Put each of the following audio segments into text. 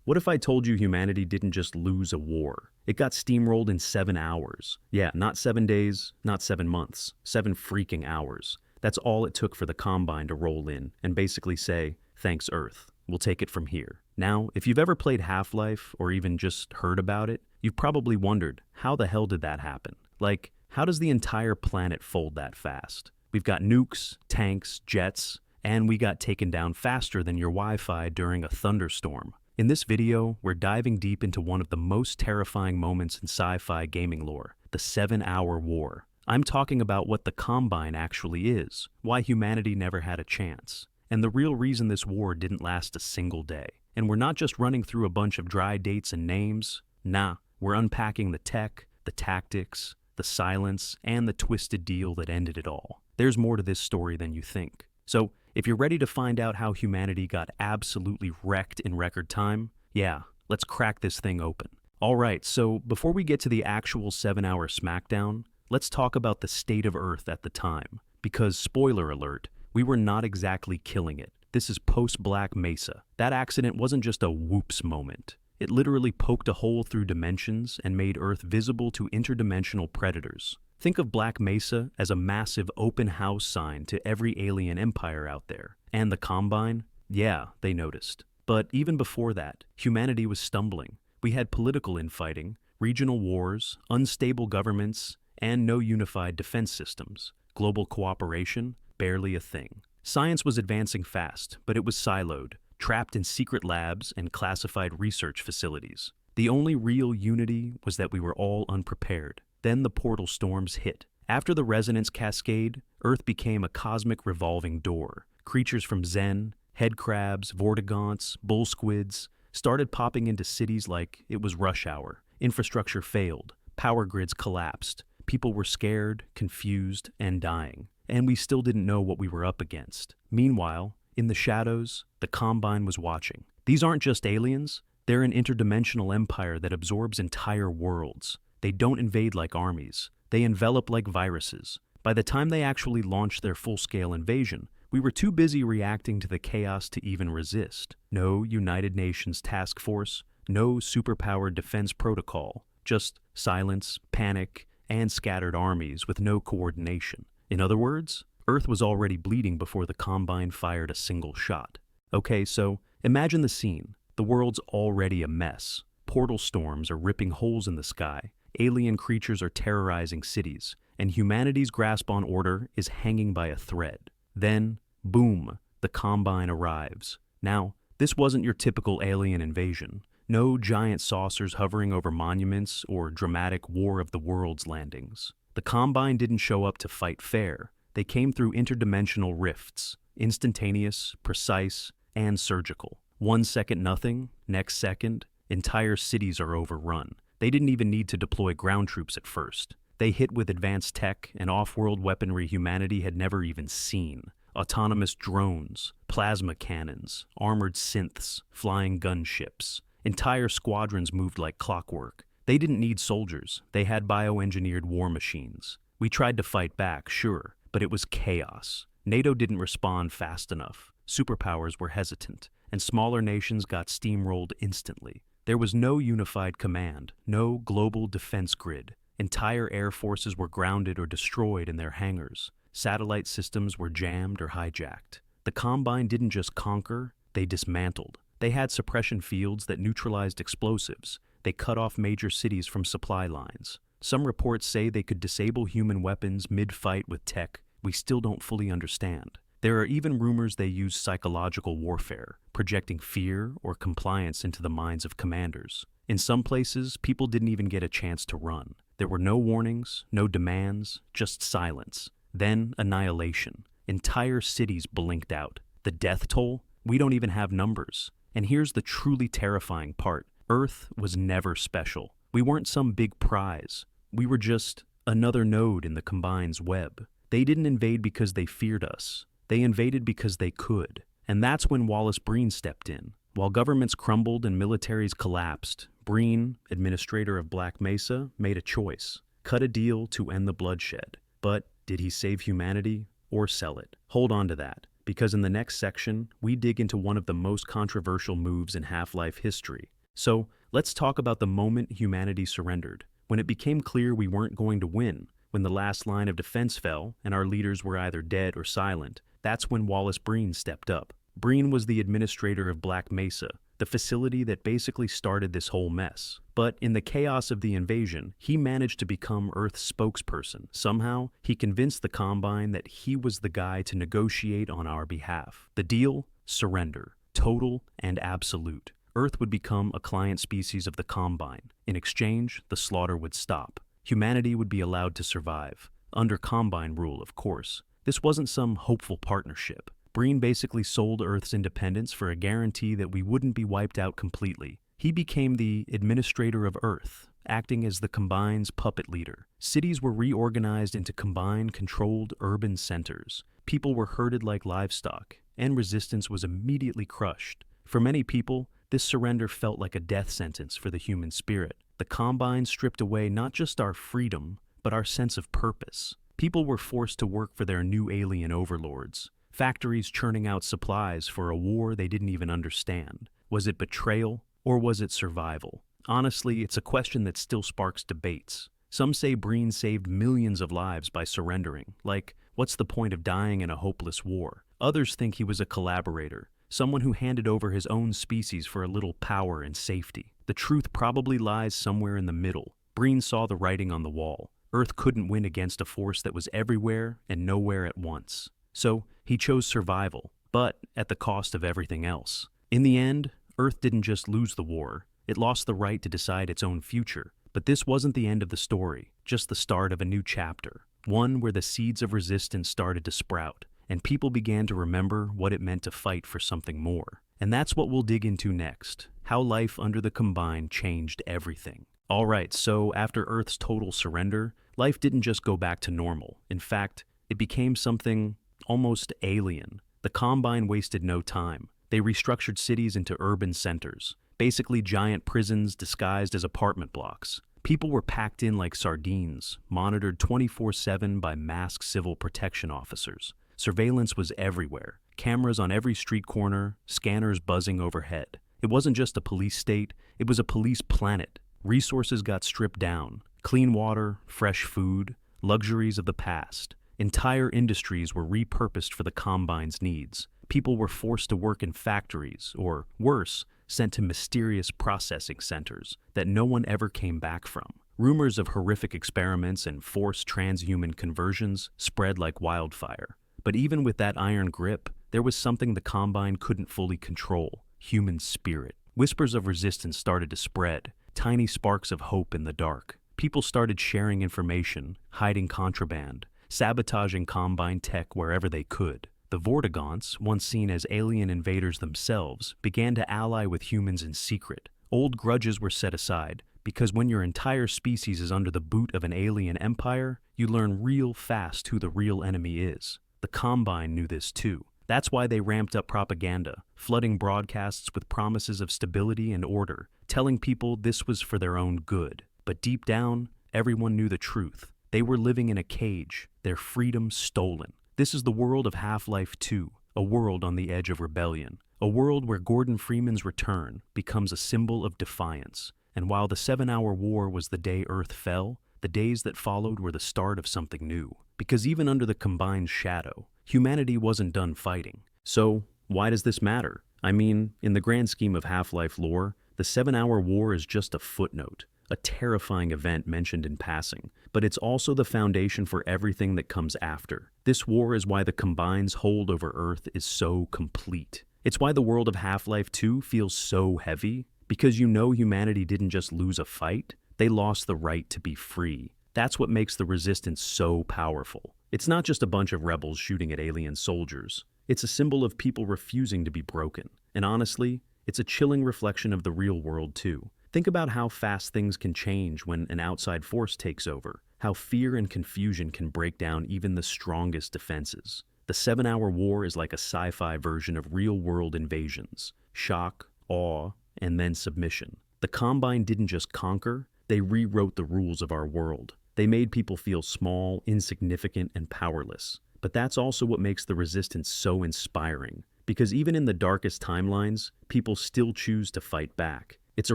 What if I told you humanity didn't just lose a war? It got steamrolled in 7 hours. Yeah, not 7 days, not 7 months, 7 freaking hours. That's all it took for the Combine to roll in and basically say, thanks Earth, we'll take it from here. Now, if you've ever played Half-Life or even just heard about it, you've probably wondered, how the hell did that happen? Like, how does the entire planet fold that fast? We've got nukes, tanks, jets, and we got taken down faster than your Wi-Fi during a thunderstorm. In this video, we're diving deep into one of the most terrifying moments in sci-fi gaming lore, the 7-hour war. I'm talking about what the Combine actually is, why humanity never had a chance, and the real reason this war didn't last a single day. And we're not just running through a bunch of dry dates and names. Nah, we're unpacking the tech, the tactics, the silence, and the twisted deal that ended it all. There's more to this story than you think. So, if you're ready to find out how humanity got absolutely wrecked in record time, yeah, let's crack this thing open. Alright, so before we get to the actual 7-hour smackdown, let's talk about the state of Earth at the time. Because, spoiler alert, we were not exactly killing it. This is post-Black Mesa. That accident wasn't just a whoops moment. It literally poked a hole through dimensions and made Earth visible to interdimensional predators. Think of Black Mesa as a massive open house sign to every alien empire out there. And the Combine? Yeah, they noticed. But even before that, humanity was stumbling. We had political infighting, regional wars, unstable governments, and no unified defense systems. Global cooperation? Barely a thing. Science was advancing fast, but it was siloed, trapped in secret labs and classified research facilities. The only real unity was that we were all unprepared. Then the portal storms hit. After the resonance cascade, Earth became a cosmic revolving door. Creatures from Xen, head crabs, vortigaunts, bull squids started popping into cities like it was rush hour. Infrastructure failed. Power grids collapsed. People were scared, confused, and dying. And we still didn't know what we were up against. Meanwhile, in the shadows, the Combine was watching. These aren't just aliens. They're an interdimensional empire that absorbs entire worlds. They don't invade like armies. They envelop like viruses. By the time they actually launched their full-scale invasion, we were too busy reacting to the chaos to even resist. No United Nations task force, no superpowered defense protocol, just silence, panic, and scattered armies with no coordination. In other words, Earth was already bleeding before the Combine fired a single shot. Okay, so imagine the scene. The world's already a mess. Portal storms are ripping holes in the sky. Alien creatures are terrorizing cities, and humanity's grasp on order is hanging by a thread. Then, boom, the Combine arrives. Now, this wasn't your typical alien invasion. No giant saucers hovering over monuments or dramatic War of the Worlds landings. The Combine didn't show up to fight fair. They came through interdimensional rifts, instantaneous, precise, and surgical. 1 second nothing, next second, entire cities are overrun. They didn't even need to deploy ground troops at first. They hit with advanced tech and off-world weaponry humanity had never even seen. Autonomous drones, plasma cannons, armored synths, flying gunships. Entire squadrons moved like clockwork. They didn't need soldiers. They had bioengineered war machines. We tried to fight back, sure, but it was chaos. NATO didn't respond fast enough. Superpowers were hesitant, and smaller nations got steamrolled instantly. There was no unified command, no global defense grid. Entire air forces were grounded or destroyed in their hangars. Satellite systems were jammed or hijacked. The Combine didn't just conquer, they dismantled. They had suppression fields that neutralized explosives. They cut off major cities from supply lines. Some reports say they could disable human weapons mid-fight with tech we still don't fully understand. There are even rumors they used psychological warfare, projecting fear or compliance into the minds of commanders. In some places, people didn't even get a chance to run. There were no warnings, no demands, just silence. Then annihilation. Entire cities blinked out. The death toll? We don't even have numbers. And here's the truly terrifying part. Earth was never special. We weren't some big prize. We were just another node in the Combine's web. They didn't invade because they feared us. They invaded because they could. And that's when Wallace Breen stepped in. While governments crumbled and militaries collapsed, Breen, administrator of Black Mesa, made a choice. Cut a deal to end the bloodshed. But did he save humanity or sell it? Hold on to that, because in the next section, we dig into one of the most controversial moves in Half-Life history. So, let's talk about the moment humanity surrendered. When it became clear we weren't going to win, when the last line of defense fell and our leaders were either dead or silent, that's when Wallace Breen stepped up. Breen was the administrator of Black Mesa, the facility that basically started this whole mess. But in the chaos of the invasion, he managed to become Earth's spokesperson. Somehow, he convinced the Combine that he was the guy to negotiate on our behalf. The deal? Surrender. Total and absolute. Earth would become a client species of the Combine. In exchange, the slaughter would stop. Humanity would be allowed to survive. Under Combine rule, of course. This wasn't some hopeful partnership. Breen basically sold Earth's independence for a guarantee that we wouldn't be wiped out completely. He became the administrator of Earth, acting as the Combine's puppet leader. Cities were reorganized into Combine-controlled urban centers. People were herded like livestock, and resistance was immediately crushed. For many people, this surrender felt like a death sentence for the human spirit. The Combine stripped away not just our freedom, but our sense of purpose. People were forced to work for their new alien overlords. Factories churning out supplies for a war they didn't even understand. Was it betrayal, or was it survival? Honestly, it's a question that still sparks debates. Some say Breen saved millions of lives by surrendering. Like, what's the point of dying in a hopeless war? Others think he was a collaborator, someone who handed over his own species for a little power and safety. The truth probably lies somewhere in the middle. Breen saw the writing on the wall. Earth couldn't win against a force that was everywhere and nowhere at once. So, he chose survival, but at the cost of everything else. In the end, Earth didn't just lose the war, it lost the right to decide its own future. But this wasn't the end of the story, just the start of a new chapter. One where the seeds of resistance started to sprout, and people began to remember what it meant to fight for something more. And that's what we'll dig into next, how life under the Combine changed everything. Alright, so after Earth's total surrender, life didn't just go back to normal. In fact, it became something almost alien. The Combine wasted no time. They restructured cities into urban centers, basically giant prisons disguised as apartment blocks. People were packed in like sardines, monitored 24/7 by masked civil protection officers. Surveillance was everywhere, cameras on every street corner, scanners buzzing overhead. It wasn't just a police state, it was a police planet. Resources got stripped down, clean water, fresh food, luxuries of the past. Entire industries were repurposed for the Combine's needs. People were forced to work in factories, or worse, sent to mysterious processing centers that no one ever came back from. Rumors of horrific experiments and forced transhuman conversions spread like wildfire. But even with that iron grip, there was something the Combine couldn't fully control: human spirit. Whispers of resistance started to spread, tiny sparks of hope in the dark. People started sharing information, hiding contraband, sabotaging Combine tech wherever they could. The Vortigaunts, once seen as alien invaders themselves, began to ally with humans in secret. Old grudges were set aside, because when your entire species is under the boot of an alien empire, you learn real fast who the real enemy is. The Combine knew this too. That's why they ramped up propaganda, flooding broadcasts with promises of stability and order, telling people this was for their own good. But deep down, everyone knew the truth. They were living in a cage, their freedom stolen. This is the world of Half-Life 2, a world on the edge of rebellion. A world where Gordon Freeman's return becomes a symbol of defiance. And while the 7-hour war was the day Earth fell, the days that followed were the start of something new. Because even under the Combine's shadow, humanity wasn't done fighting. So, why does this matter? I mean, in the grand scheme of Half-Life lore, the 7-hour war is just a footnote, a terrifying event mentioned in passing, but it's also the foundation for everything that comes after. This war is why the Combine's hold over Earth is so complete. It's why the world of Half-Life 2 feels so heavy, because you know humanity didn't just lose a fight, they lost the right to be free. That's what makes the Resistance so powerful. It's not just a bunch of rebels shooting at alien soldiers. It's a symbol of people refusing to be broken. And honestly, it's a chilling reflection of the real world too. Think about how fast things can change when an outside force takes over, how fear and confusion can break down even the strongest defenses. The 7-hour war is like a sci-fi version of real-world invasions. Shock, awe, and then submission. The Combine didn't just conquer, they rewrote the rules of our world. They made people feel small, insignificant, and powerless. But that's also what makes the Resistance so inspiring, because even in the darkest timelines, people still choose to fight back. It's a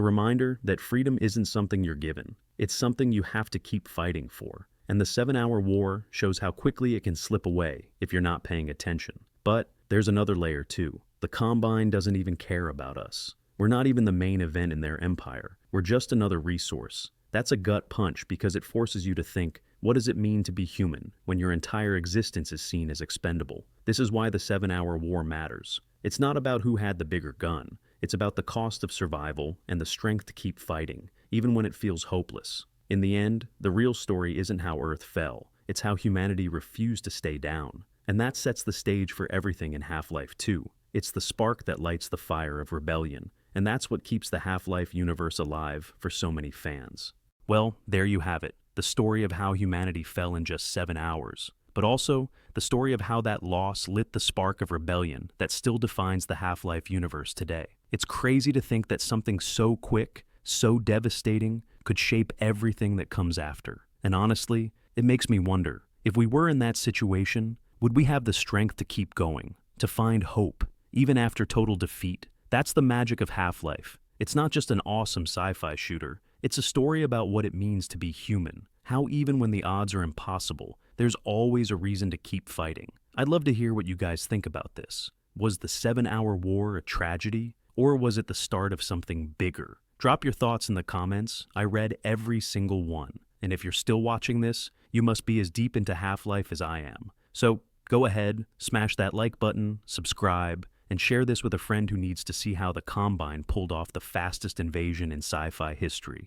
reminder that freedom isn't something you're given. It's something you have to keep fighting for. And the 7-hour war shows how quickly it can slip away if you're not paying attention. But there's another layer too. The Combine doesn't even care about us. We're not even the main event in their empire. We're just another resource. That's a gut punch because it forces you to think, what does it mean to be human when your entire existence is seen as expendable? This is why the 7-hour war matters. It's not about who had the bigger gun. It's about the cost of survival and the strength to keep fighting, even when it feels hopeless. In the end, the real story isn't how Earth fell. It's how humanity refused to stay down. And that sets the stage for everything in Half-Life 2. It's the spark that lights the fire of rebellion. And that's what keeps the Half-Life universe alive for so many fans. Well, there you have it. The story of how humanity fell in just 7 hours. But also, the story of how that loss lit the spark of rebellion that still defines the Half-Life universe today. It's crazy to think that something so quick, so devastating, could shape everything that comes after. And honestly, it makes me wonder, if we were in that situation, would we have the strength to keep going, to find hope, even after total defeat? That's the magic of Half-Life. It's not just an awesome sci-fi shooter, it's a story about what it means to be human, how even when the odds are impossible, there's always a reason to keep fighting. I'd love to hear what you guys think about this. Was the 7-hour war a tragedy, or was it the start of something bigger? Drop your thoughts in the comments. I read every single one. And if you're still watching this, you must be as deep into Half-Life as I am. So go ahead, smash that like button, subscribe, and share this with a friend who needs to see how the Combine pulled off the fastest invasion in sci-fi history.